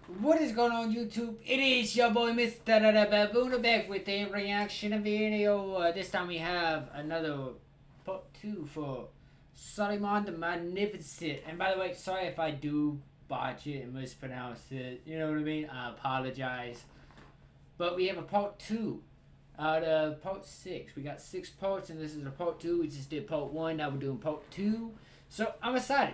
What is going on YouTube? It is your boy MrBaboon back with a reaction video. This time we have another part 2 for Suleiman the Magnificent. And by the way, sorry if I do botch it and mispronounce it. You know what I mean? I apologize. But we have a part 2 out of part 6. We got 6 parts and this is a part 2. We just did part 1. Now we're doing part 2. So I'm excited.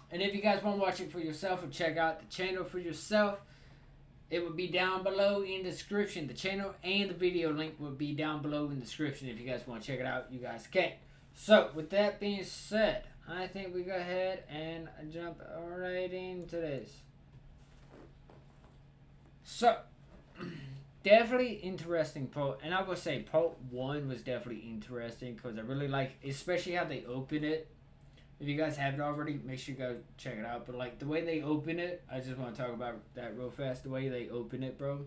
And if you guys want to watch it for yourself or check out the channel for yourself, it will be down below in the description. The channel and the video link will be down below in the description. If you guys want to check it out, you guys can. So, with that being said, I think we go ahead and jump right into this. So, definitely interesting part. And I would say part 1 was definitely interesting because I really like, especially how they open it. If you guys haven't already, make sure you go check it out. But like the way they open it, I just want to talk about that real fast. The way they open it, bro,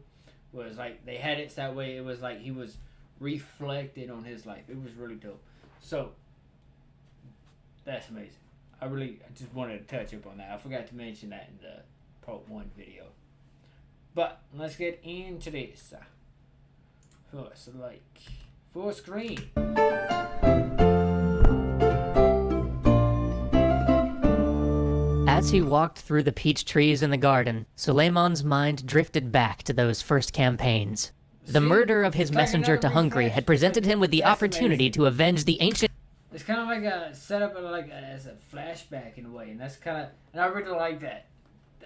was like they had it that way. It was like he was reflected on his life. It was really dope. So that's amazing. I just wanted to touch up on that. I forgot to mention that in the part 1 video. But let's get into this. First, like full screen. As he walked through the peach trees in the garden, Suleiman's mind drifted back to those first campaigns. The murder of his messenger to Hungary had presented him with the opportunity to avenge the ancient... It's kind of like a setup as a flashback in a way, and that's kind of... And I really like that.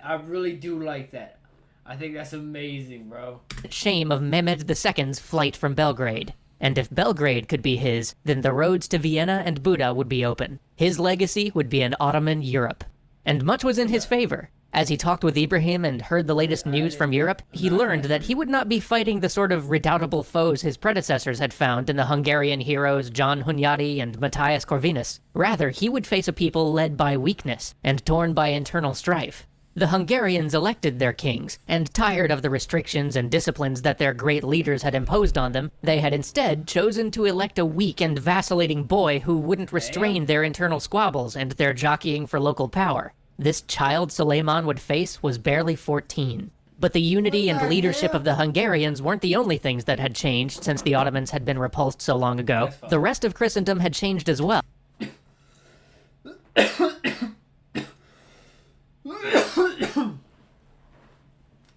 I really do like that. I think that's amazing, bro. ...shame of Mehmed II's flight from Belgrade. And if Belgrade could be his, then the roads to Vienna and Buda would be open. His legacy would be an Ottoman Europe. And much was in his favor. As he talked with Ibrahim and heard the latest news from Europe, he learned that he would not be fighting the sort of redoubtable foes his predecessors had found in the Hungarian heroes John Hunyadi and Matthias Corvinus. Rather, he would face a people led by weakness and torn by internal strife. The Hungarians elected their kings, and tired of the restrictions and disciplines that their great leaders had imposed on them, they had instead chosen to elect a weak and vacillating boy who wouldn't restrain their internal squabbles and their jockeying for local power. This child Suleiman would face was barely 14. But the unity and leadership of the Hungarians weren't the only things that had changed since the Ottomans had been repulsed so long ago. The rest of Christendom had changed as well.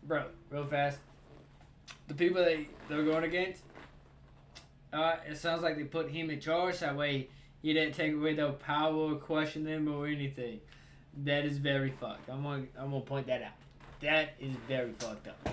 Bro, real fast. The people they're going against, it sounds like they put him in charge. That way you didn't take away their power or question them or anything. That is very fucked. I'm gonna point that out. That is very fucked up.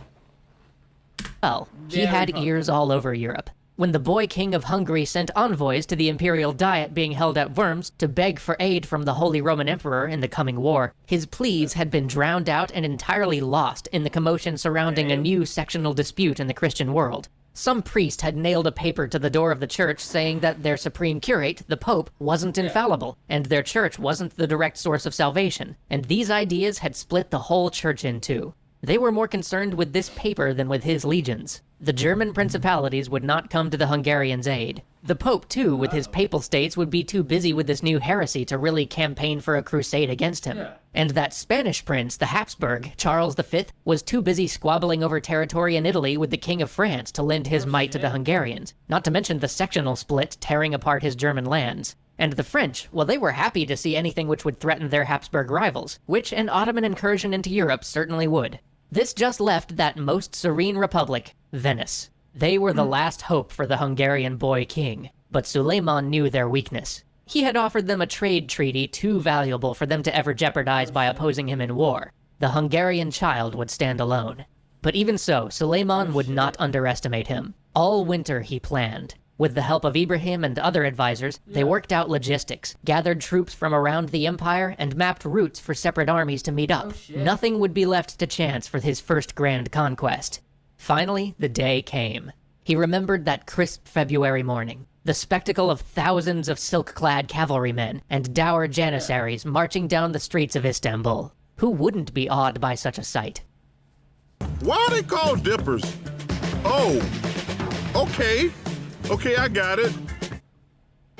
Well, he had ears all over Europe. When the boy king of Hungary sent envoys to the imperial diet being held at Worms to beg for aid from the Holy Roman Emperor in the coming war, his pleas had been drowned out and entirely lost in the commotion surrounding a new sectional dispute in the Christian world. Some priest had nailed a paper to the door of the church saying that their supreme curate, the Pope, wasn't infallible, and their church wasn't the direct source of salvation, and these ideas had split the whole church in two. They were more concerned with this paper than with his legions. The German principalities would not come to the Hungarians' aid. The Pope, too, with his papal states, would be too busy with this new heresy to really campaign for a crusade against him. And that Spanish prince, the Habsburg, Charles V, was too busy squabbling over territory in Italy with the King of France to lend his might to the Hungarians, not to mention the sectional split tearing apart his German lands. And the French, well, they were happy to see anything which would threaten their Habsburg rivals, which an Ottoman incursion into Europe certainly would. This just left that most serene republic, Venice. They were the last hope for the Hungarian boy king, but Suleiman knew their weakness. He had offered them a trade treaty too valuable for them to ever jeopardize by opposing him in war. The Hungarian child would stand alone. But even so, Suleiman would not underestimate him. All winter he planned. With the help of Ibrahim and other advisors, they worked out logistics, gathered troops from around the empire, and mapped routes for separate armies to meet up. Nothing would be left to chance for his first grand conquest. Finally, the day came. He remembered that crisp February morning, the spectacle of thousands of silk-clad cavalrymen and dour janissaries marching down the streets of Istanbul. Who wouldn't be awed by such a sight? Why are they called dippers? Oh, okay. Okay, I got it.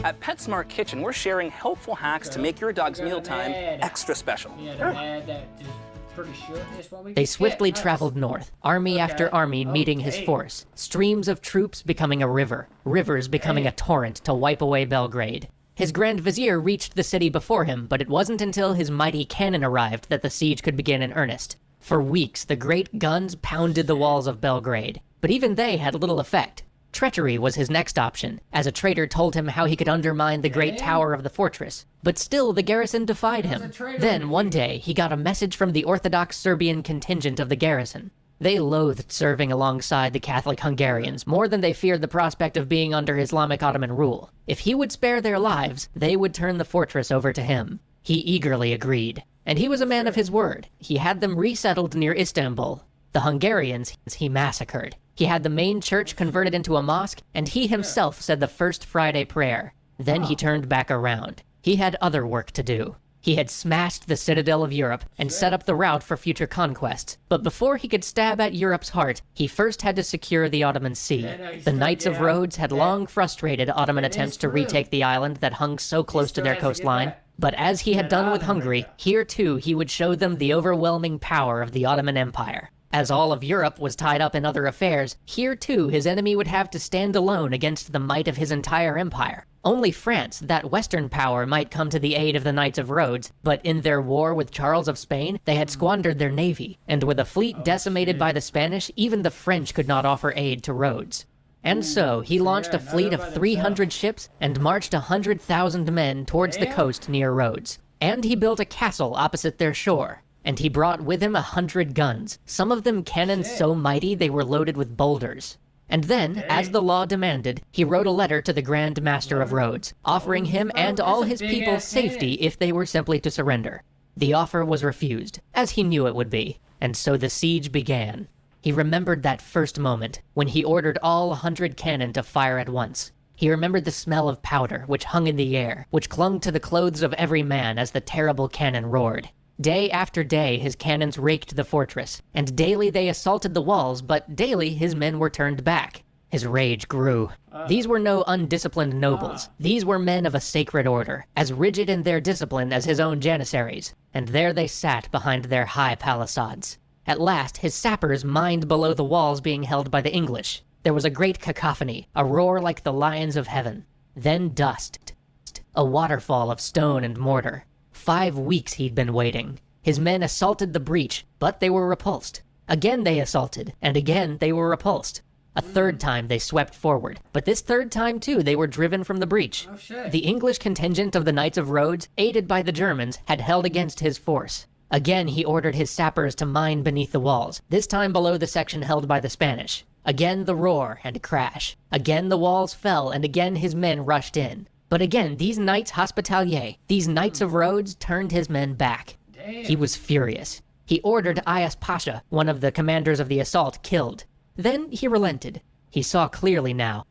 At PetSmart Kitchen, we're sharing helpful hacks to make your dog's mealtime extra special. Yeah, the ad that just pretty sure this one we They can swiftly get. Nice. traveled north, army after army meeting his Okay. force, streams of troops becoming a river, rivers becoming a torrent to wipe away Belgrade. His Grand Vizier reached the city before him, but it wasn't until his mighty cannon arrived that the siege could begin in earnest. For weeks, the great guns pounded the walls of Belgrade, but even they had little effect. Treachery was his next option, as a traitor told him how he could undermine the great tower of the fortress. But still, the garrison defied him. Then, one day, he got a message from the Orthodox Serbian contingent of the garrison. They loathed serving alongside the Catholic Hungarians more than they feared the prospect of being under Islamic Ottoman rule. If he would spare their lives, they would turn the fortress over to him. He eagerly agreed. And he was a man of his word. He had them resettled near Istanbul. The Hungarians he massacred. He had the main church converted into a mosque, and he himself said the first Friday prayer. Then he turned back around. He had other work to do. He had smashed the citadel of Europe and set up the route for future conquests. But before he could stab at Europe's heart, he first had to secure the Ottoman Sea. The Knights of Rhodes had long frustrated Ottoman attempts to retake the island that hung so close to their coastline. But as he had done with Hungary, here too he would show them the overwhelming power of the Ottoman Empire. As all of Europe was tied up in other affairs, here too his enemy would have to stand alone against the might of his entire empire. Only France, that Western power, might come to the aid of the Knights of Rhodes, but in their war with Charles of Spain, they had squandered their navy, and with a fleet decimated by the Spanish, even the French could not offer aid to Rhodes. And so, he launched a fleet of 300 ships and marched 100,000 men towards the coast near Rhodes. And he built a castle opposite their shore. And he brought with him 100 guns, some of them cannons so mighty they were loaded with boulders. And then, as the law demanded, he wrote a letter to the Grand Master of Rhodes, offering him and all his people safety if they were simply to surrender. The offer was refused, as he knew it would be, and so the siege began. He remembered that first moment, when he ordered all 100 cannon to fire at once. He remembered the smell of powder, which hung in the air, which clung to the clothes of every man as the terrible cannon roared. Day after day his cannons raked the fortress, and daily they assaulted the walls, but daily his men were turned back. His rage grew. These were no undisciplined nobles. These were men of a sacred order, as rigid in their discipline as his own janissaries, and there they sat behind their high palisades. At last, his sappers mined below the walls being held by the English. There was a great cacophony, a roar like the lions of heaven. Then dust. A waterfall of stone and mortar. 5 weeks he'd been waiting. His men assaulted the breach, but they were repulsed. Again they assaulted, and again they were repulsed. A third time they swept forward, but this third time too they were driven from the breach. Oh, shit. The English contingent of the Knights of Rhodes, aided by the Germans, had held against his force. Again he ordered his sappers to mine beneath the walls, this time below the section held by the Spanish. Again the roar and crash. Again the walls fell, and again his men rushed in. But again, these Knights Hospitalier, these Knights of Rhodes, turned his men back. Damn. He was furious. He ordered Ayas Pasha, one of the commanders of the assault, killed. Then he relented. He saw clearly now.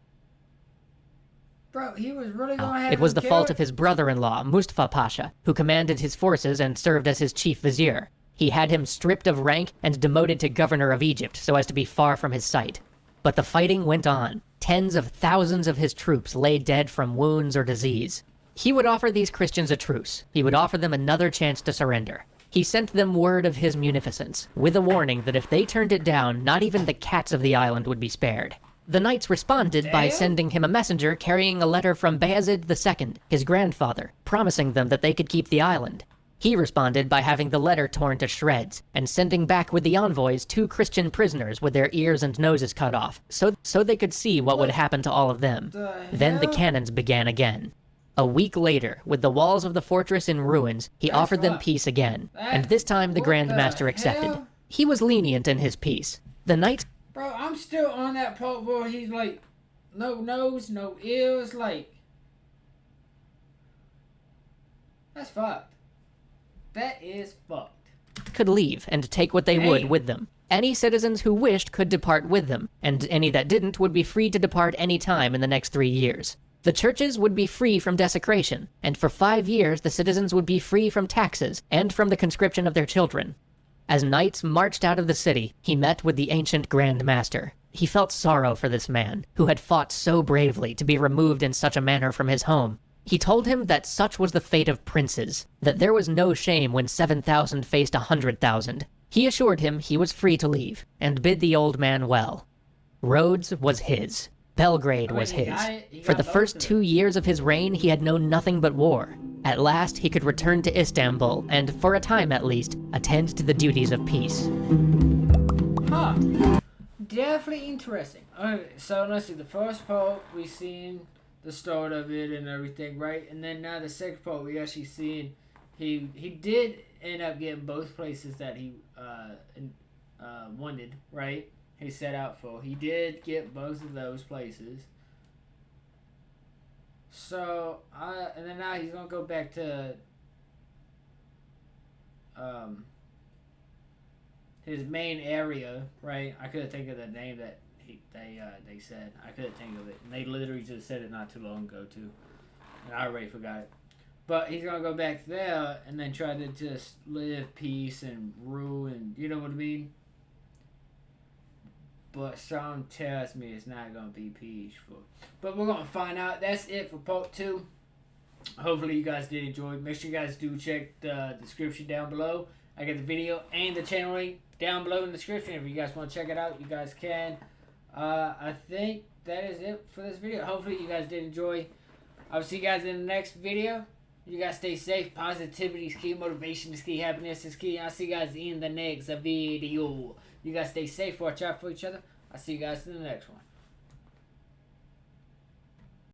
Bro, he was really gonna have It was him the fault killed? of his brother-in-law, Mustafa Pasha, who commanded his forces and served as his chief vizier. He had him stripped of rank and demoted to governor of Egypt so as to be far from his sight. But the fighting went on. Tens of thousands of his troops lay dead from wounds or disease. He would offer these Christians a truce. He would offer them another chance to surrender. He sent them word of his munificence, with a warning that if they turned it down, not even the cats of the island would be spared. The knights responded by sending him a messenger carrying a letter from Bayezid II, his grandfather, promising them that they could keep the island. He responded by having the letter torn to shreds, and sending back with the envoys 2 Christian prisoners with their ears and noses cut off, so they could see what would happen to all of them. Then the cannons began again. A week later, with the walls of the fortress in ruins, he offered them peace again, and this time the Grand Master accepted. He was lenient in his peace. The knights... Bro, I'm still on that part where he's like, no nose, no ears, like... That's fucked. That is fucked. could leave and take what they would with them. Any citizens who wished could depart with them, and any that didn't would be free to depart any time in the next 3 years. The churches would be free from desecration, and for 5 years the citizens would be free from taxes and from the conscription of their children. As knights marched out of the city, he met with the ancient Grand Master. He felt sorrow for this man, who had fought so bravely to be removed in such a manner from his home. He told him that such was the fate of princes, that there was no shame when 7,000 faced 100,000. He assured him he was free to leave, and bid the old man well. Rhodes was his. Belgrade was his. For the first 2 years of his reign, he had known nothing but war. At last, he could return to Istanbul, and, for a time at least, attend to the duties of peace. Huh. Definitely interesting. Okay, so let's see. The first part, we seen the start of it and everything, right? And then now the second part, we actually seen he did end up getting both places that he wanted, right? He set out for. He did get both of those places. So, and then now he's gonna go back to his main area, right? I couldn't think of the name that they said. I couldn't think of it, and they literally just said it not too long ago too, and I already forgot it. But he's gonna go back there and then try to just live peace and rule, and you know what I mean. But some tells me it's not gonna be peaceful. But we're gonna find out. That's it for part 2. Hopefully you guys did enjoy. Make sure you guys do check the description down below. I got the video and the channel link down below in the description. If you guys want to check it out, you guys can. I think that is it for this video. Hopefully you guys did enjoy. I'll see you guys in the next video. You guys stay safe. Positivity is key. Motivation is key. Happiness is key. I'll see you guys in the next video. You guys stay safe. Watch out for each other. I'll see you guys in the next one.